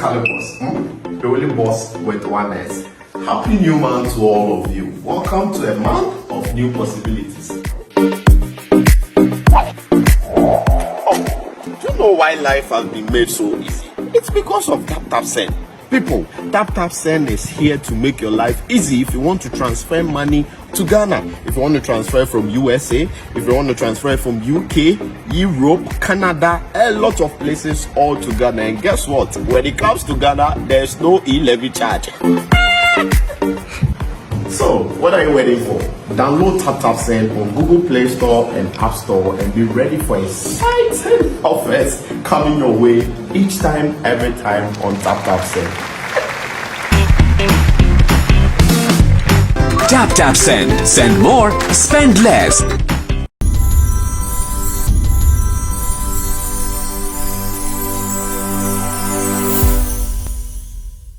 at the boss. The only boss with one S. Happy new month to all of you. Welcome to a month of new possibilities. Do you know why life has been made so easy? It's because of Tap Send. People, Tap Send is here to make your life easy if you want to transfer money to Ghana. If you want to transfer from USA, if you want to transfer from UK, Europe, Canada, a lot of places all to Ghana. And guess what? When it comes to Ghana, there's no e-levy charge. So, what are you waiting for? Download Tap Send on Google Play Store and App Store and be ready for exciting offers coming your way each time, every time on Tap Send. Tap Send. Send more, spend less.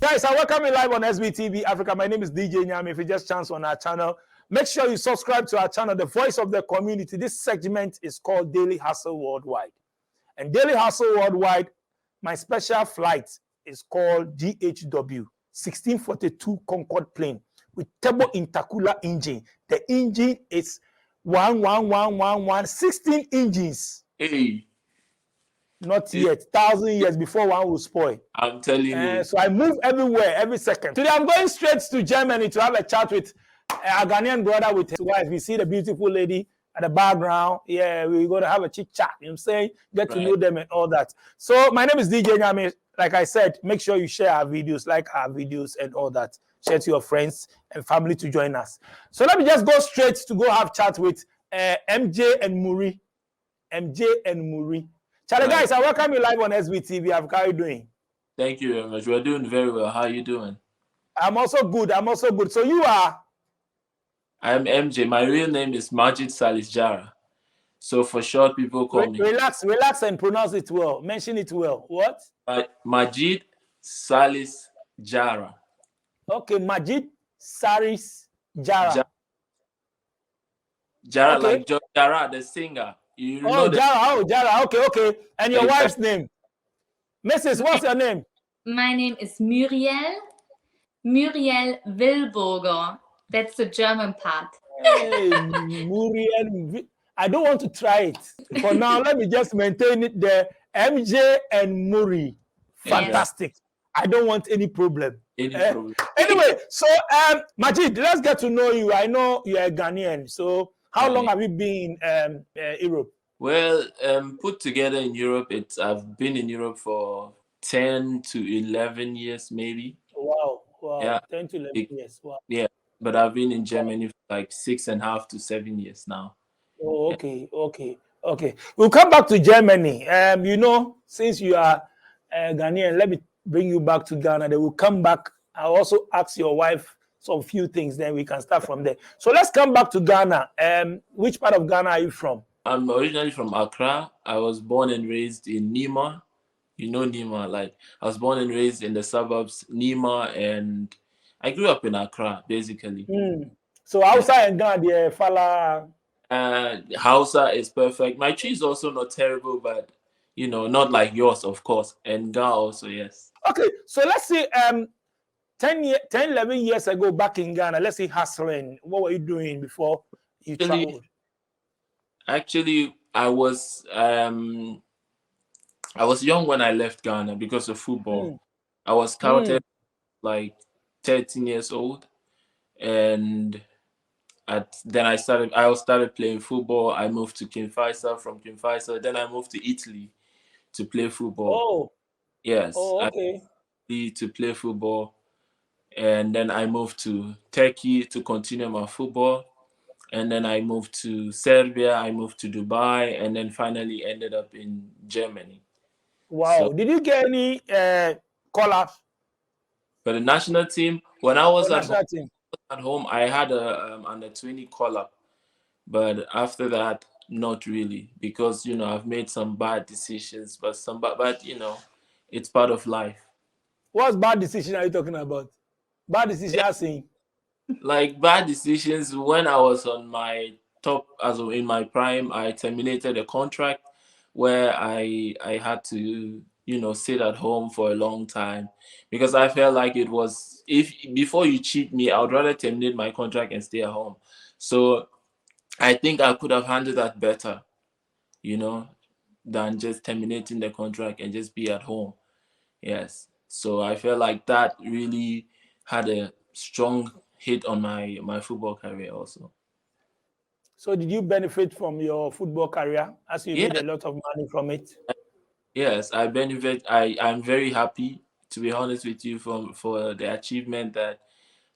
Guys, I welcome you live on SBTV Africa. My name is DJ Nyame. If you just chance on our channel, make sure you subscribe to our channel, The Voice of the Community. This segment is called Daily Hustle Worldwide. And Daily Hustle Worldwide, my special flight is called DHW 1642 Concorde plane with turbo intercooler engine. The engine is 16 engines. Hey. Not yet. 1,000 years before one will spoil. I'm telling you. So I move everywhere, every second. Today I'm going straight to Germany to have a chat with a Ghanaian brother with his wife. We see the beautiful lady at the background. Yeah, we're going to have a chit chat. You know what I'm saying? Get to know them and all that. So my name is DJ Nyame. Like I said, make sure you share our videos, like our videos and all that. Share to your friends and family to join us. So let me just go straight to go have chat with MJ and Muri. MJ and Muri. Charlie, guys, I welcome you live on SBTV. How are you doing? Thank you very much. We're doing very well. How are you doing? I'm also good. So you are? I'm MJ. My real name is Majid Salis Jara. So for short, people call me. Relax and pronounce it well. Mention it well. What? Majid Salis Jara. Okay, Majid Salis Jara. Jara, okay. Like Jara, the singer. Jara. Okay. And your wife's name? Mrs., what's your name? My name is Muriel Wilburger. That's the German part. Hey, Muriel. I don't want to try it. For now, let me just maintain it there. MJ and Muri. Fantastic. Yes. I don't want any problem. Anyway, so Majid, let's get to know you. I know you're a Ghanaian. So how long have you been in Europe? Well, put together in Europe, I've been in Europe for 10 to 11 years, maybe. Wow. Yeah. 10 to 11 years. Wow. Yeah, but I've been in Germany for like 6.5 to 7 years now. Oh, okay. We'll come back to Germany. Since you are Ghanaian, let me bring you back to Ghana. Then we'll come back. I'll also ask your wife some few things, then we can start from there. So let's come back to Ghana. Which part of Ghana are you from? I'm originally from Accra. I was born and raised in Nima. You know Nima, like I was born and raised in the suburbs, Nima, and I grew up in Accra, basically. So Hausa and Ghana, the fala. Hausa is perfect. My tree is also not terrible, but not like yours, of course. And Ga also, yes. Okay, so let's say 10, 11 years ago back in Ghana, let's say hustling. What were you doing before you traveled? Actually, I was young when I left Ghana because of football. I was scouted like 13 years old, and then I started playing football. I moved to King Faisal. From King Faisal, then I moved to Italy to play football. Oh, yes. Oh, okay. To play football, and then I moved to Turkey to continue my football. And then I moved to Serbia, I moved to Dubai, and then finally ended up in Germany. Wow. So, did you get any call-ups? For the national team, when I was at home, I had a under 20 call-up. But after that, not really. Because, I've made some bad decisions, but it's part of life. What bad decision are you talking about? Bad decision, I'm saying. Like bad decisions when I was on my top, in my prime, I terminated a contract where I had to, sit at home for a long time, because I felt like it was, if before you cheat me, I would rather terminate my contract and stay at home. So I think I could have handled that better, than just terminating the contract and just be at home. Yes. So I felt like that really had a strong hit on my football career also. So did you benefit from your football career as you made Yeah. a lot of money from it? Yes, I benefit. I'm very happy, to be honest with you, for the achievement that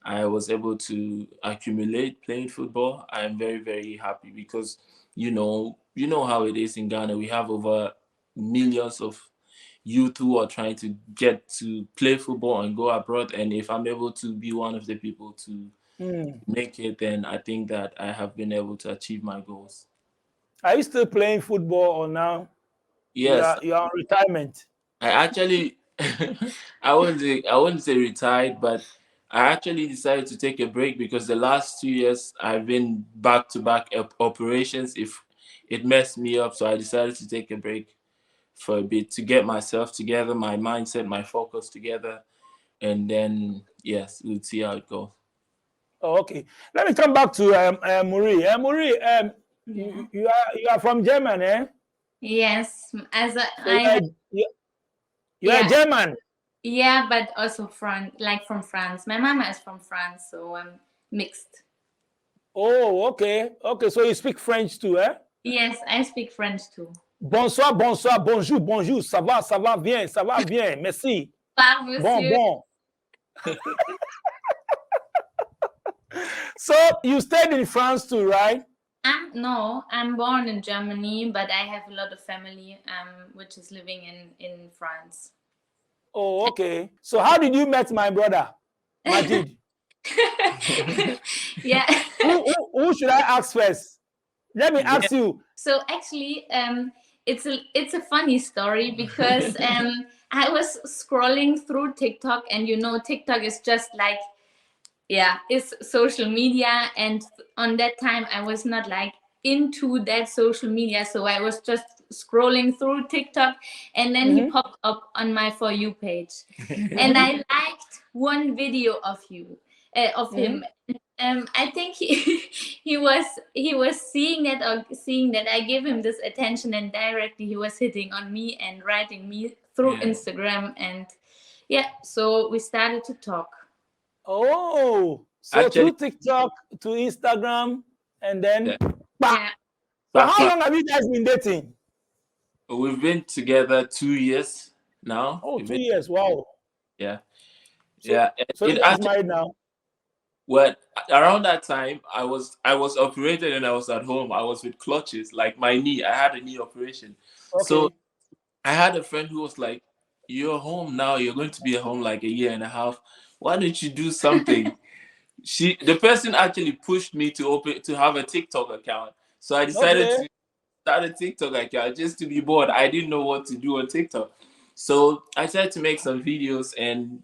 I was able to accumulate playing football. I'm very, very happy because you know how it is in Ghana. We have over millions of youth who are trying to get to play football and go abroad. And if I'm able to be one of the people to make it, then I think that I have been able to achieve my goals. Are you still playing football or now? Yes, You are on retirement. I actually, I wouldn't say retired, but I actually decided to take a break because the last 2 years I've been back to back operations. If it messed me up, so I decided to take a break for a bit to get myself together, my mindset, my focus together, and then yes, we'll see how it goes. Oh, okay. Let me come back to Muri. Muri, Yeah. you are from Germany, eh? Yes, as a, So I have, you are yeah, German. yeah, but also from France. My mama is from France, so I'm mixed. Oh, okay. Okay, so you speak French too, eh? Yes, I speak French too. Bonsoir, bonsoir, bonjour, bonjour. Ça va bien, merci. Par Bon, monsieur. bon. So you stayed in France too, right? No, I'm born in Germany, but I have a lot of family which is living in France. Oh, okay. So how did you meet my brother, Majid? Yeah. Who should I ask first? Let me ask you. So actually, it's a funny story because I was scrolling through TikTok, and TikTok is just like, yeah, it's social media, and on that time I was not like into that social media, so I was just scrolling through TikTok, and then he popped up on my For You page, and I liked one video of him. I think he was seeing that I give him this attention, and directly he was hitting on me and writing me through Instagram, and yeah, so we started to talk. Oh, so Actually, through TikTok to Instagram, and then yeah. Yeah. So how long have you guys been dating? We've been together 2 years now. Oh, We've 2 been- years. Wow. yeah, So, yeah. so you guys married now? Well, around that time, I was operated and I was at home. I was with clutches, like my knee. I had a knee operation, so Okay. I had a friend who was like, "You're home now. You're going to be at home like a year and a half. Why don't you do something?" The person actually pushed me to have a TikTok account. So I decided Okay. to start a TikTok account just to be bored. I didn't know what to do on TikTok, so I started to make some videos, and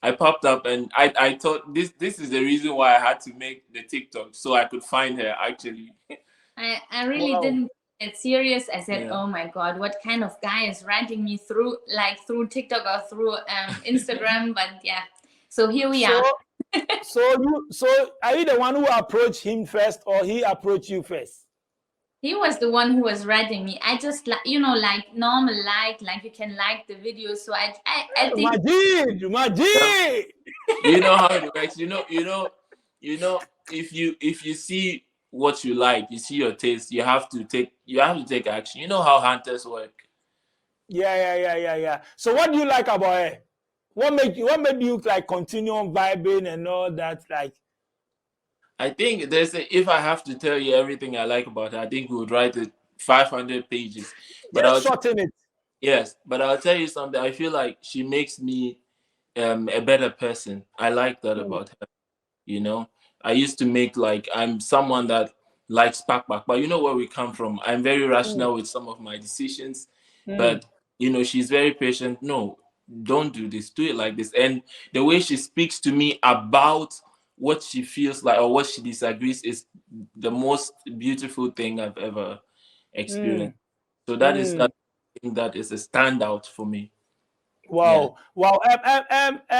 I popped up, and I thought this is the reason why I had to make the TikTok, so I could find her actually. I really Wow. didn't get serious. I said, Yeah. "Oh my God, what kind of guy is writing me through TikTok or through Instagram?" But yeah, so here we are. So are you the one who approached him first, or he approached you first? He was the one who was writing me. I just like normal like you can like the video. So I think Majid. You know how it works. If you see what you like, you see your taste, you have to take action. You know how hunters work. Yeah. So what do you like about her? What made you like continue on vibing and all that? Like, I think if I have to tell you everything I like about her, I think we would write it 500 pages. But just shorten it. yes, but I'll tell you something. I feel like she makes me a better person. I like that about her. I used to make like I'm someone that likes back, but you know where we come from. I'm very rational with some of my decisions, but she's very patient. No, don't do this. Do it like this. And the way she speaks to me about what she feels like or what she disagrees is the most beautiful thing I've ever experienced. So that is that thing that is a standout for me. Wow. Wow.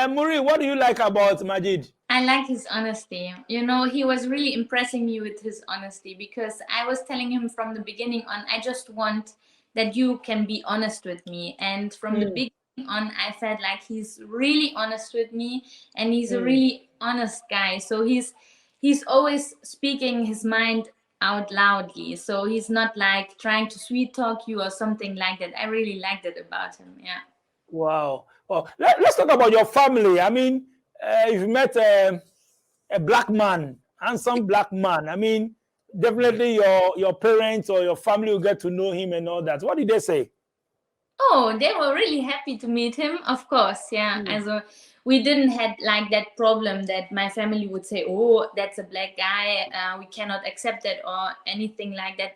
Muri, what do you like about Majid? I like his honesty. You know, he was really impressing me with his honesty, because I was telling him from the beginning on, I just want that you can be honest with me. And from the beginning on, I felt like he's really honest with me, and he's a really honest guy. So he's always speaking his mind out loudly. So he's not like trying to sweet talk you or something like that. I really liked it about him. Yeah. Wow. Well, let's talk about your family. I mean, if you met a black man, handsome black man, I mean, definitely your parents or your family will get to know him and all that. What did they say? Oh, they were really happy to meet him, of course. Yeah. Also, we didn't have like that problem that my family would say, oh, that's a black guy, we cannot accept that, or anything like that.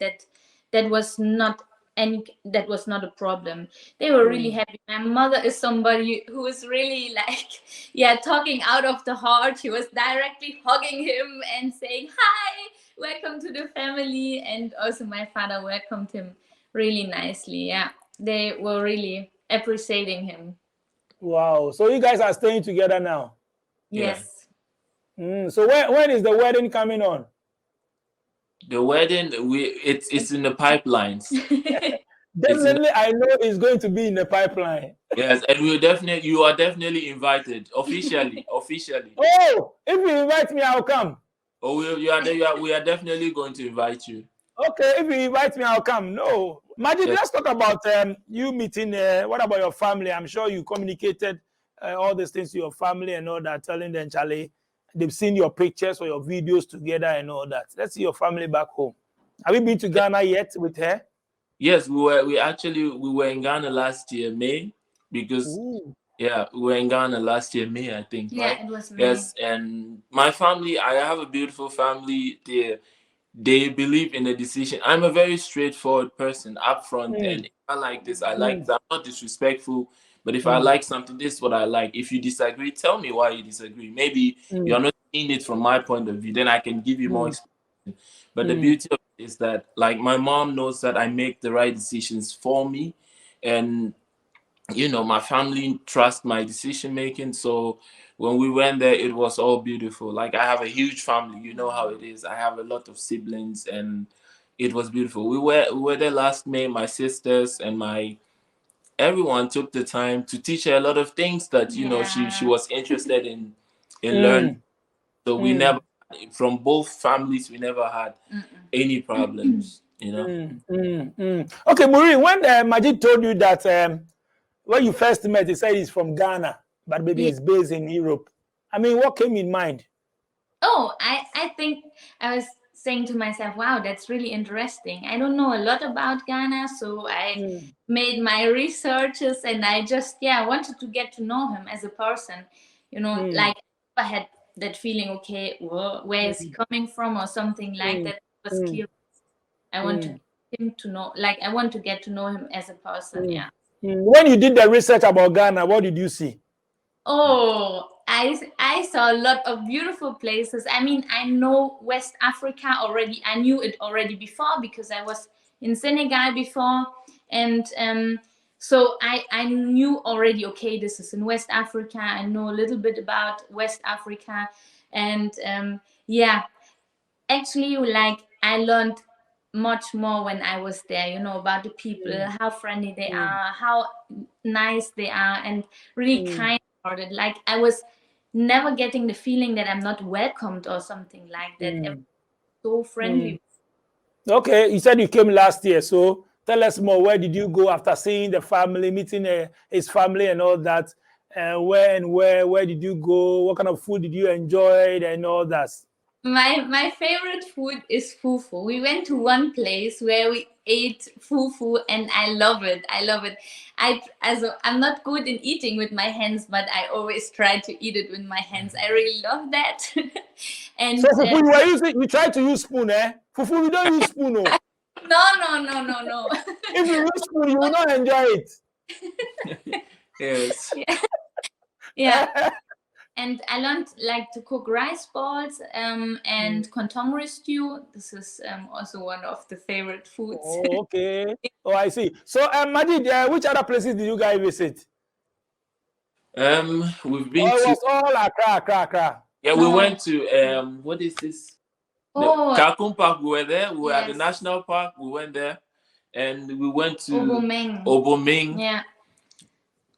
That was not a problem. They were really happy. My mother is somebody who is really like, yeah, talking out of the heart. She was directly hugging him and saying, hi, welcome to the family. And also my father welcomed him really nicely. Yeah, they were really appreciating him. Wow. So you guys are staying together now? Yes. So when is the wedding coming on? The wedding, it's in the pipelines. Definitely, I know it's going to be in the pipeline. Yes, and you are definitely invited officially. Oh, if you invite me, I'll come. Oh, we are definitely going to invite you. Okay, if you invite me, I'll come. No, Majid, let's talk about you meeting. What about your family? I'm sure you communicated all these things to your family and all that, telling them, Charlie, they've seen your pictures or your videos together and all that. Let's see your family back home. Have you been to Ghana yet with her? Yes, we were in Ghana last year, May, because we were in Ghana last year, May, I think. Yeah, right? it was May. Yes, and my family, I have a beautiful family. They believe in the decision. I'm a very straightforward person, upfront, and if I like this, I like this. I'm not disrespectful, but if I like something, this is what I like. If you disagree, tell me why you disagree. Maybe you're not seeing it from my point of view, then I can give you more explanation. But the beauty of it is that, like, my mom knows that I make the right decisions for me, and you know, my family trust my decision making. So when we went there, it was all beautiful. Like, I have a huge family, you know how it is. I have a lot of siblings, and it was beautiful. We were there last May. My sisters and everyone took the time to teach her a lot of things that she was interested in learning. So we never, from both families, we never had any problems. You know. Okay, Maureen, when Majid told you that when you first met, he said he's from Ghana, but maybe he's based in Europe. I mean, what came in mind? Oh, I think I was saying to myself, wow, that's really interesting. I don't know a lot about Ghana, so I made my researches, and I just wanted to get to know him as a person. You know, like, I had that feeling, okay, well, where is he coming from, or something like that. It was clear. I want him to know, like, I want to get to know him as a person. Yeah. When you did the research about Ghana, what did you see? Oh, I saw a lot of beautiful places. I mean, I know West Africa already. I knew it already before, because I was in Senegal before, and so I knew already, okay, this is in West Africa. I know a little bit about West Africa, and actually, like, I learned much more when I was there, you know, about the people, how friendly they are, how nice they are, and really kind hearted. Like, I was never getting the feeling that I'm not welcomed or something like that. Everyone's so friendly. Okay, you said you came last year, so tell us more. Where did you go after seeing the family, meeting his family and all that? Where did you go? What kind of food did you enjoy and all that? My favorite food is fufu. We went to one place where we ate fufu, and I love it. I'm not good in eating with my hands, but I always try to eat it with my hands. I really love that. And so fufu, you try to use spoon, eh? Fufu, we don't use spoon, no. No. If you use spoon, you will not enjoy it. Yes. Yeah. And I learned, like, to cook rice balls and contemporary stew. This is also one of the favorite foods. Oh, okay. Oh, I see. So, Majid, which other places did you guys visit? We've Oh, been it to was all Accra, Accra, Accra. yeah, we No. went to what is this? The Oh, Kalkum Park. We were there. We were at the yes. National Park. We went there, and we went to Obomeng. Oboming. Yeah.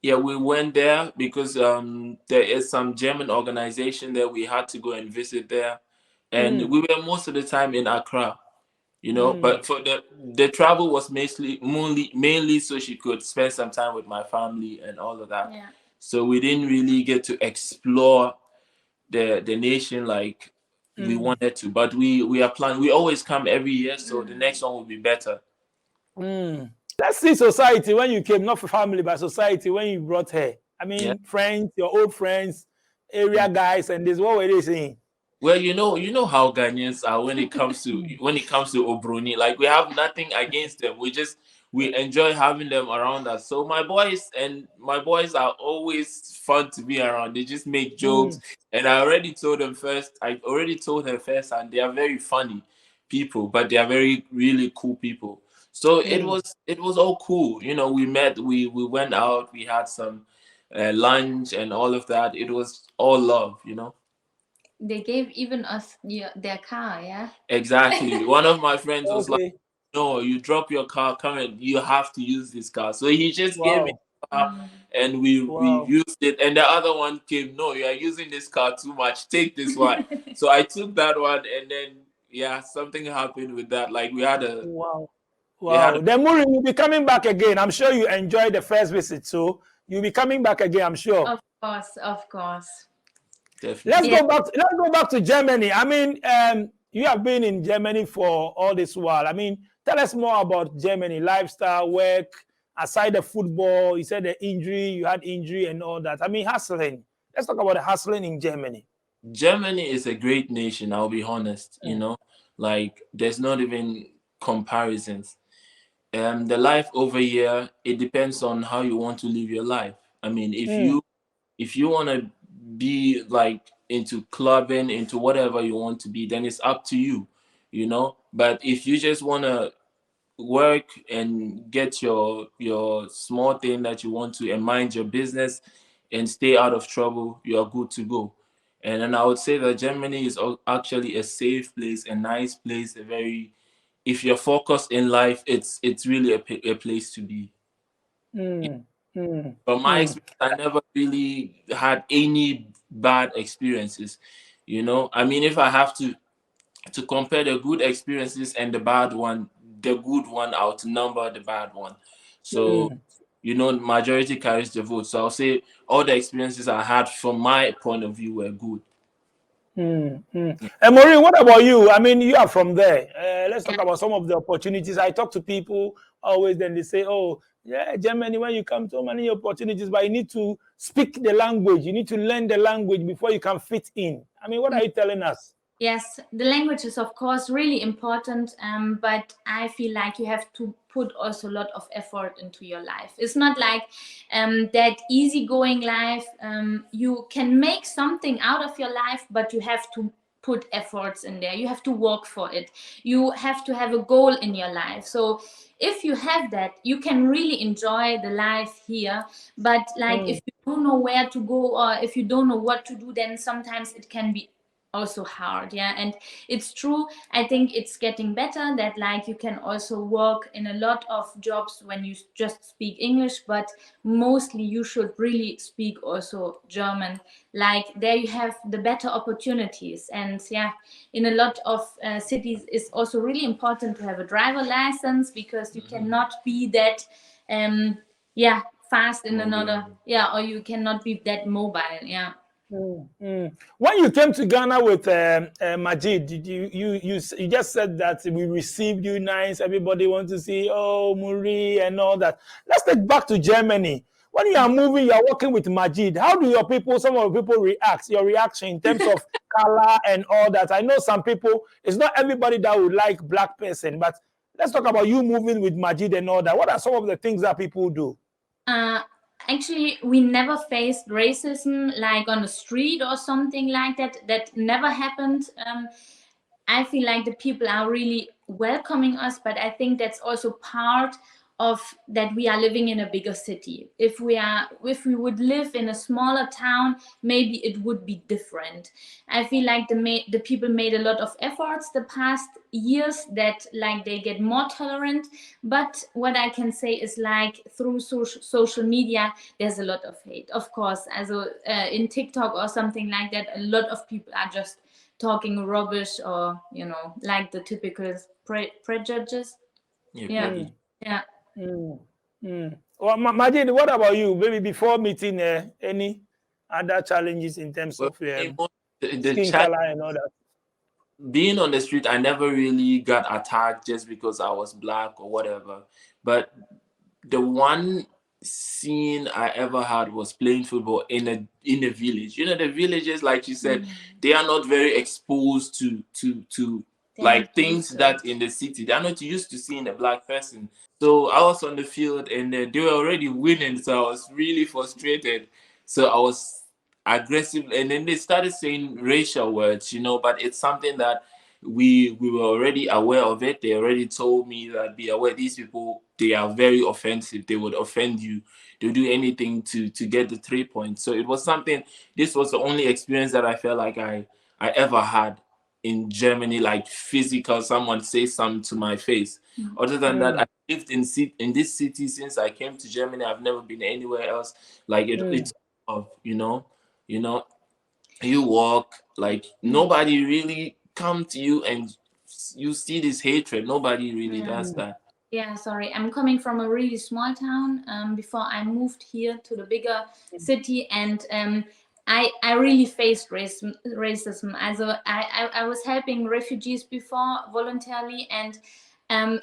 Yeah, we went there because there is some German organization there. We had to go and visit there, and we were most of the time in Accra. You know, but for the travel was mainly so she could spend some time with my family and all of that. Yeah. So we didn't really get to explore the nation like we wanted to. But we are planning. We always come every year, so the next one will be better. Let's see society when you came, not for family, but society when you brought her. I mean, Yeah. friends, your old friends, area guys, and this, what were they saying? Well, you know how Ghanaians are when it comes to Obroni. Like we have nothing against them. We enjoy having them around us. So my boys are always fun to be around. They just make jokes, and I already told them first. I already told her first, and they are very funny people, but they are very really cool people. So it was all cool. You know, we met, we went out, we had some lunch and all of that. It was all love. You know. They gave even us their car, yeah. Exactly. One of my friends was like, Okay. "No, you drop your car, come and you have to use this car." So he just gave me Wow. the car, and we Wow. used it. And the other one came, "No, you are using this car too much. Take this one." So I took that one, and then yeah, something happened with that. Like Wow. we had Wow. Then Muri, you'll be coming back again. I'm sure you enjoyed the first visit, so you'll be coming back again, I'm sure. Of course, of course. definitely. Let's go back to Germany. I mean, you have been in Germany for all this while. I mean, tell us more about Germany, lifestyle, work, aside the football. You said the injury, you had injury and all that. I mean, hustling. Let's talk about the hustling in Germany. Germany is a great nation. I'll be honest. You know, like there's not even comparisons. The life over here, it depends on how you want to live your life. I mean, if you want to be like into clubbing, into whatever you want to be, then it's up to you, you know. But if you just want to work and get your small thing that you want to and mind your business and stay out of trouble, you are good to go. And then I would say that Germany is actually a safe place, a nice place, a very if you're focused in life, it's really a place to be. But my experience, I never really had any bad experiences. You know, I mean, if I have to compare the good experiences and the bad one, the good one outnumber the bad one. So, you know, majority carries the vote. So I'll say all the experiences I had from my point of view were good. And Maureen, what about you? I mean, you are from there. Let's talk about some of the opportunities. I talk to people always, then they say, oh, yeah, Germany, when you come to many opportunities, but you need to speak the language. You need to learn the language before you can fit in. I mean, what are you telling us? Yes, the language is of course really important, but I feel like you have to put also a lot of effort into your life. It's not like that easygoing life. You can make something out of your life, but you have to put efforts in there. You have to work for it. You have to have a goal in your life. So if you have that, you can really enjoy the life here. But like if you don't know where to go or if you don't know what to do, then sometimes it can be also hard. Yeah, and it's true. I think it's getting better that like you can also work in a lot of jobs when you just speak English, but mostly you should really speak also German. Like there you have the better opportunities. And yeah, in a lot of cities it's also really important to have a driver license, because you cannot be that fast in another, or you cannot be that mobile. Yeah. When you came to Ghana with Majid, did you just said that we received you nice. Everybody wants to see Muri and all that. Let's take back to Germany. When you are moving, you are working with Majid. How do some of the people react? Your reaction in terms of color and all that. I know some people. It's not everybody that would like black person, but let's talk about you moving with Majid and all that. What are some of the things that people do? Actually, we never faced racism like on the street or something like that. That never happened. I feel like the people are really welcoming us, but I think that's also part of that we are living in a bigger city. If we would live in a smaller town, maybe it would be different. I feel like the people made a lot of efforts the past years, that like they get more tolerant. But what I can say is, like, through social media, there's a lot of hate, of course. Also in TikTok or something like that, a lot of people are just talking rubbish, or like the typical prejudices. Yeah. Yeah. Well, Majid, what about you? Maybe before meeting any other challenges in terms Well, of the skin chat color and all that? being on the street, I never really got attacked just because I was black or whatever. But the one scene I ever had was playing football in a village. The villages, like you said, they are not very exposed to like things that in the city. They are not used to seeing a black person. So I was on the field and they were already winning, so I was really frustrated. So I was aggressive, and then they started saying racial words, but it's something that we were already aware of it. They already told me that, be aware, these people, they are very offensive. They would offend you. They'll do anything to get the 3 points. So it was something, this was the only experience that I felt like I ever had in Germany, like physical, someone say something to my face. Other than that, I lived in this city since I came to Germany. I've never been anywhere else. Like it's you walk, like nobody really come to you and you see this hatred. Nobody really does that. Yeah, sorry. I'm coming from a really small town before I moved here to the bigger city, and I really faced racism. Also, I was helping refugees before voluntarily, and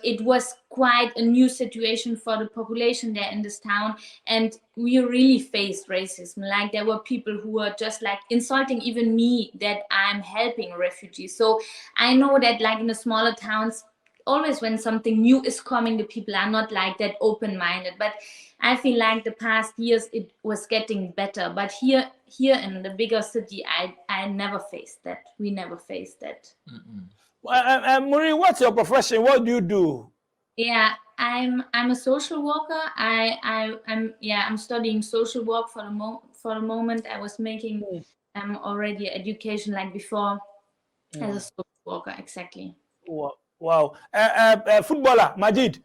it was quite a new situation for the population there in this town, and we really faced racism. Like, there were people who were just like insulting even me that I'm helping refugees. So I know that, like, in the smaller towns, always when something new is coming, the people are not like that open-minded. But I feel like the past years it was getting better. But here in the bigger city, I never faced that. We never faced that. Maureen, what's your profession? What do you do? Yeah, I'm a social worker. I'm studying social work for the moment. I was making already education like before as a social worker, exactly. Wow. Footballer, Majid.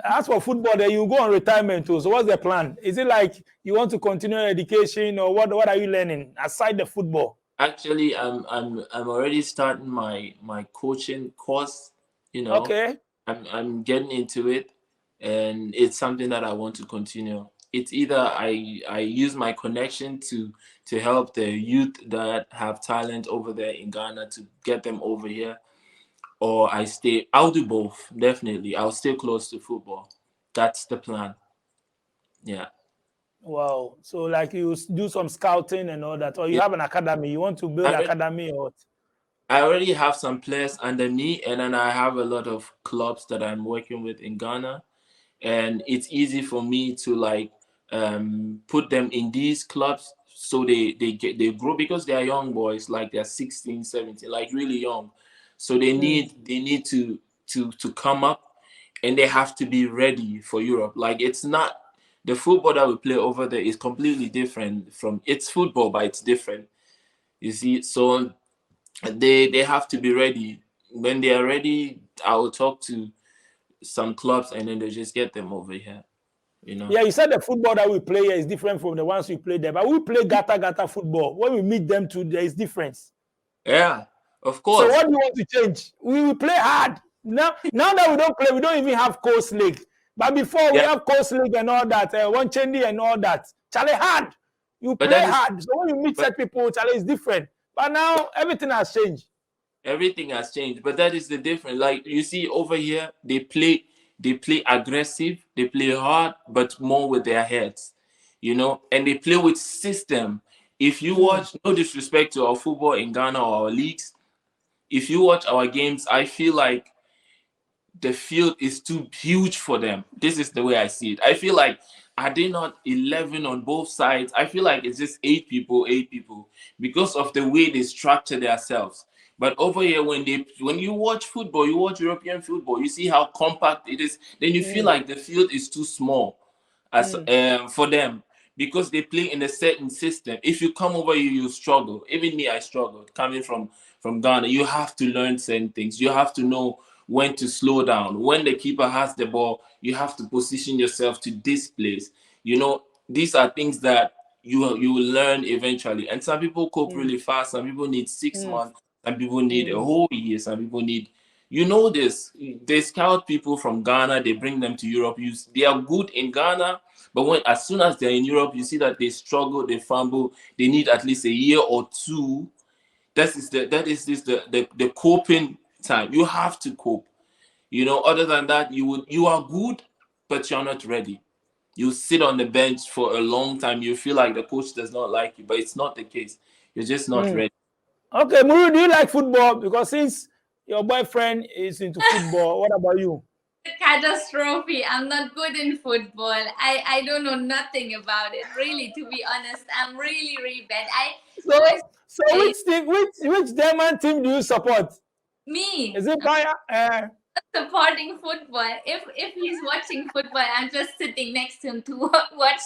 As for football, then you go on retirement too. So what's the plan? Is it like you want to continue education, or what are you learning aside the football? Actually, I'm already starting my coaching course. Okay. I'm getting into it, and it's something that I want to continue. It's either I use my connection to help the youth that have talent over there in Ghana to get them over here, or I'll do both. Definitely, I'll stay close to football. That's the plan. Yeah. Wow. So like you do some scouting and all that, or you have an academy, you want to build an academy, or what? I already have some players under me, and then I have a lot of clubs that I'm working with in Ghana, and it's easy for me to like put them in these clubs so they grow, because they are young boys, like they're 16, 17, like really young. So they need to come up, and they have to be ready for Europe. Like, it's not the football that we play over there is completely different from, it's football, but it's different. You see, so they have to be ready. When they are ready, I will talk to some clubs, and then they just get them over here. Yeah, you said the football that we play here is different from the ones we play there, but we play gata football. When we meet them too, there is difference. Yeah, of course. So what do you want to change? We will play hard. Now that we don't play, we don't even have coast league. But before we have coast league and all that, one chandy and all that, Charlie, hard. You play hard. So when you meet such people, Charlie, is different. But now everything has changed. Everything has changed, but that is the difference. Like, you see over here, they play aggressive, they play hard, but more with their heads, and they play with system. If you watch, no disrespect to our football in Ghana or our leagues, if you watch our games, I feel like the field is too huge for them. This is the way I see it. I feel like, are they not 11 on both sides? I feel like it's just 8 people, because of the way they structure themselves. But over here, when you watch football, you watch European football, you see how compact it is. Then you feel like the field is too small as for them because they play in a certain system. If you come over here, you struggle. Even me, I struggled coming from Ghana. You have to learn certain things. You have to know when to slow down. When the keeper has the ball, you have to position yourself to this place. You know, these are things that you will learn eventually. And some people cope really fast. Some people need 6 months. Some people need a whole year. Some people need, you know, this. They scout people from Ghana. They bring them to Europe. They are good in Ghana, but as soon as they're in Europe, you see that they struggle, they fumble. They need at least a year or two. That is the coping time. You have to cope. You know, other than that, you are good, but you're not ready. You sit on the bench for a long time. You feel like the coach does not like you, but it's not the case. You're just not ready. Okay, Muru, do you like football? Because since your boyfriend is into football, what about you? Catastrophe. I'm not good in football. I don't know nothing about it. Really, to be honest, I'm really, really bad. So which German team do you support? Me. Is it Bayern? Supporting football. If he's watching football, I'm just sitting next to him to watch.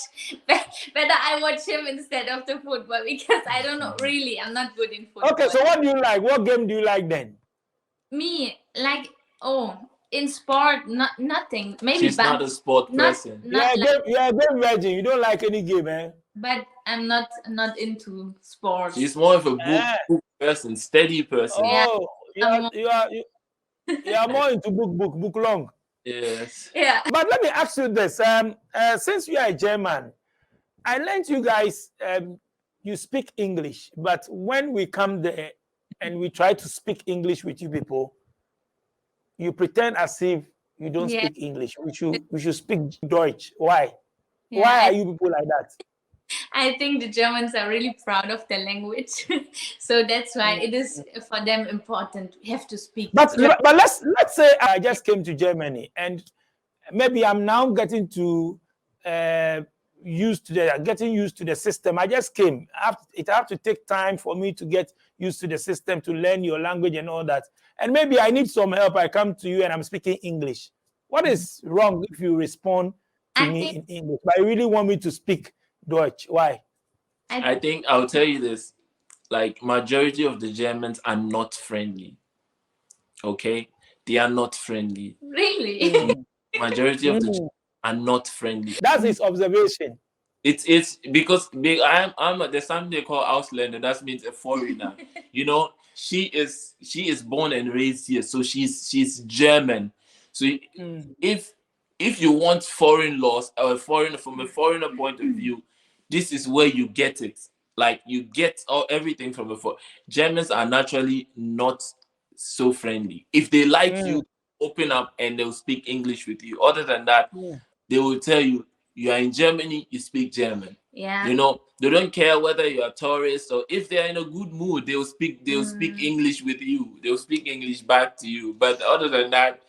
Better I watch him instead of the football because I don't know. Really, I'm not good in football. Okay, so what do you like? What game do you like then? Me, like, in sport, nothing. Maybe she's not a sport person. You're a game virgin. You don't like any game, eh? But I'm not into sports. She's more of a book person, steady person. Oh, you are more into book long. Yes. Yeah. But let me ask you this: since you are a German, I learned you guys you speak English, but when we come there and we try to speak English with you people, you pretend as if you don't speak English. We should speak Deutsch. Why? Yeah, why are you people like that? I think the Germans are really proud of their language, so that's why it is for them important. We have to speak. But let's say I just came to Germany and maybe I'm now getting to used to the system. I just came. It have to take time for me to get used to the system, to learn your language and all that. And maybe I need some help. I come to you and I'm speaking English. What is wrong if you respond to me in English? But you really want me to speak Deutsch? Why? I think I'll tell you this. Like, majority of the Germans are not friendly. Okay? They are not friendly. Really? Majority of the Germans are not friendly. That's his observation. It's because there's something they call Ausländer. That means a foreigner. You know, she is born and raised here, so she's German. So if you want foreign laws or from a foreigner point of view, this is where you get it. Like, you get everything from a foreigner. Germans are naturally not so friendly. If they like you, open up and they'll speak English with you. Other than that, they will tell you, you are in Germany, you speak German. Yeah. You know, they don't care whether you're a tourist or if they're in a good mood, they'll speak English with you. They'll speak English back to you. But other than that,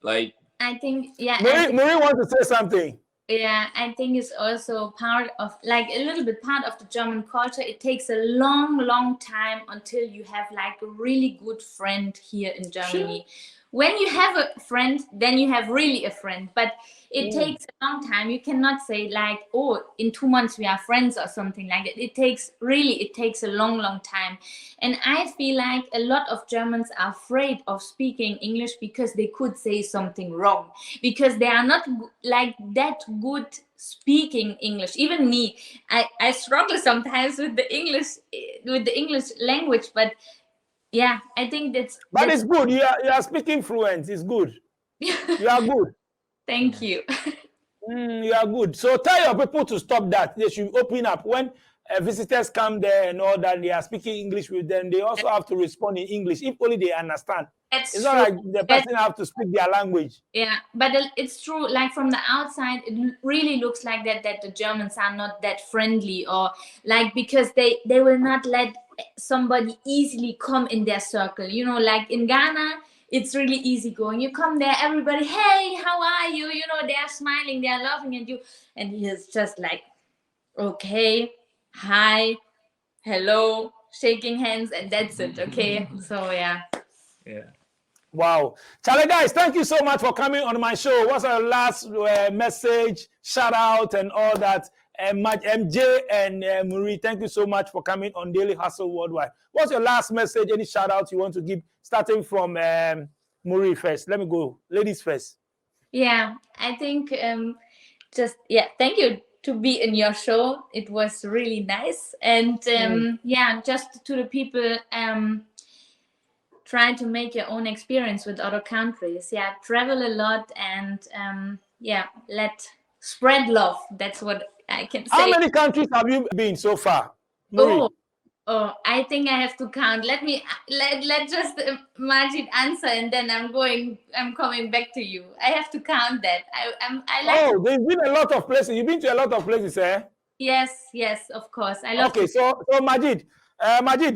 like, I think, Marie wants to say something. Yeah, I think it's also part of, like, a little bit part of the German culture. It takes a long, long time until you have like a really good friend here in Germany. Sure. When you have a friend, then you have really a friend. But it takes a long time. You cannot say like, oh, in 2 months we are friends or something like that. It takes a long, long time. And I feel like a lot of Germans are afraid of speaking English because they could say something wrong. Because they are not like that good speaking English. Even me, I struggle sometimes with the English language, but yeah, I think that's it's good. You are speaking fluent. It's good. You are good. Thank you. You are good. So tell your people to stop that. They should open up. When visitors come there and all that, they are speaking English with them. They also have to respond in English, if only they understand. It's not like the person have to speak their language. Yeah, but it's true. Like, from the outside, it really looks like that the Germans are not that friendly, or like, because they will not let somebody easily come in their circle. You know, like in Ghana, it's really easy going. You come there, everybody, hey, how are you? You know, they are smiling, they are laughing at you. And he is just like, okay, hi, hello, shaking hands, and that's it. Okay, so yeah. Yeah. Wow. Charlie, guys, thank you so much for coming on my show. What's our last message, shout out, and all that? MJ and Marie, thank you so much for coming on Daily Hustle Worldwide. What's your last message? Any shout out you want to give? Starting from Marie first. Let me go. Ladies first. Yeah, I think thank you to be in your show. It was really nice. And just to the people, try to make your own experience with other countries. Yeah, travel a lot and let spread love. That's what I can say. How many countries have you been so far, Marie? Oh, I think I have to count. Let just Majid answer, and then I'm coming back to you. I have to count that. There's been a lot of places. You've been to a lot of places, eh? Yes, of course. I love. Okay, so Majid,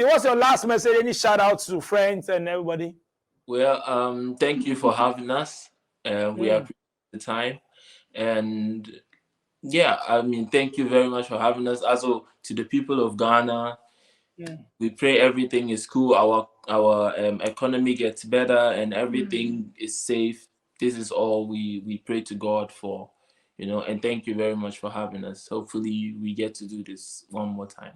what's your last message? Any shout outs to friends and everybody? Well, thank you for having us. We appreciate the time, and yeah, I mean, thank you very much for having us. Also, to the people of Ghana, we pray everything is cool. Our economy gets better and everything is safe. This is all we pray to God for, and thank you very much for having us. Hopefully we get to do this one more time.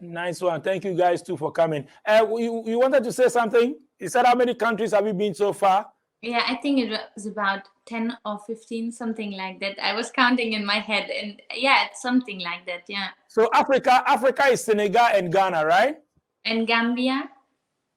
Nice one. Thank you guys too for coming. You wanted to say something? You said how many countries have you been so far? Yeah, I think it was about 10 or 15, something like that. I was counting in my head, and yeah, it's something like that. Yeah. So Africa is Senegal and Ghana, right? And Gambia.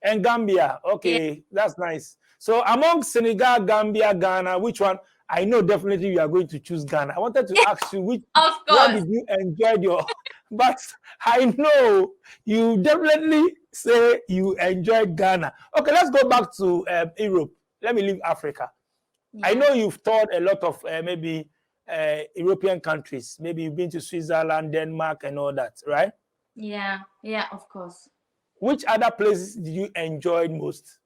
And Gambia. Okay, yeah. That's nice. So among Senegal, Gambia, Ghana, which one? I know definitely you are going to choose Ghana. I wanted to ask you which. Of course. Where did you enjoy your? But I know you definitely say you enjoyed Ghana. Okay, let's go back to Europe. Let me leave Africa. Yeah. I know you've taught a lot of maybe European countries. Maybe you've been to Switzerland, Denmark, and all that, right? Yeah, of course. Which other places did you enjoy most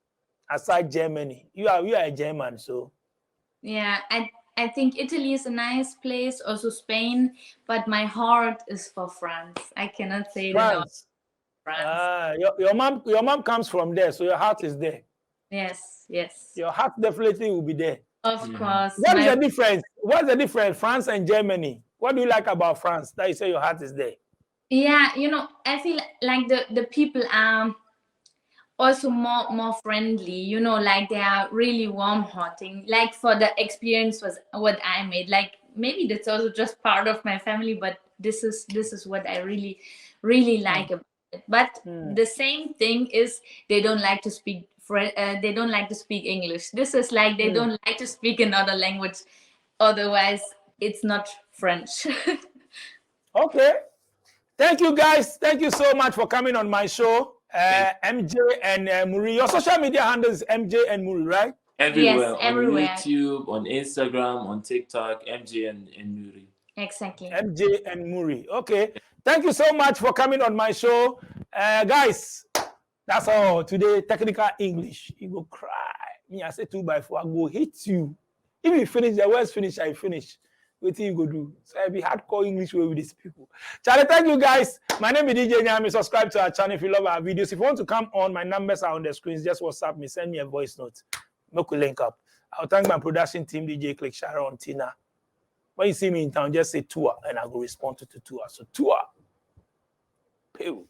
aside Germany? You are a German, so. Yeah, I think Italy is a nice place, also Spain, but my heart is for France. I cannot say France. France. Your mom comes from there, so your heart is there. Yes. Your heart definitely will be there. Of course. What is the difference? What's the difference, France and Germany? What do you like about France that you say your heart is there? Yeah, I feel like the people are also more friendly, like they are really warm-hearted. Like for the experience was what I made. Like maybe that's also just part of my family, but this is what I really, really like about it. But the same thing is they don't like to speak English. This is like they don't like to speak another language. Otherwise, it's not French. Okay. Thank you, guys. Thank you so much for coming on my show. MJ and Muri. Your social media handle is MJ and Muri, right? Everywhere. Yes, everywhere. On YouTube, on Instagram, on TikTok, MJ and Muri. Exactly. MJ and Muri. Okay. Thank you so much for coming on my show. Guys, that's all today. Technical English. You go cry. Me, I say 2x4. I go hit you. If you finish, the words finish, I finish. What you go do? So I be hardcore English way with these people. Charlie, thank you guys. My name is DJ Nyami. Subscribe to our channel if you love our videos. If you want to come on, my numbers are on the screens. Just WhatsApp me. Send me a voice note. Make we link up. I'll thank my production team, DJ Click, Sharon, Tina. When you see me in town, just say tour, and I will respond to tour. So tour. Pew.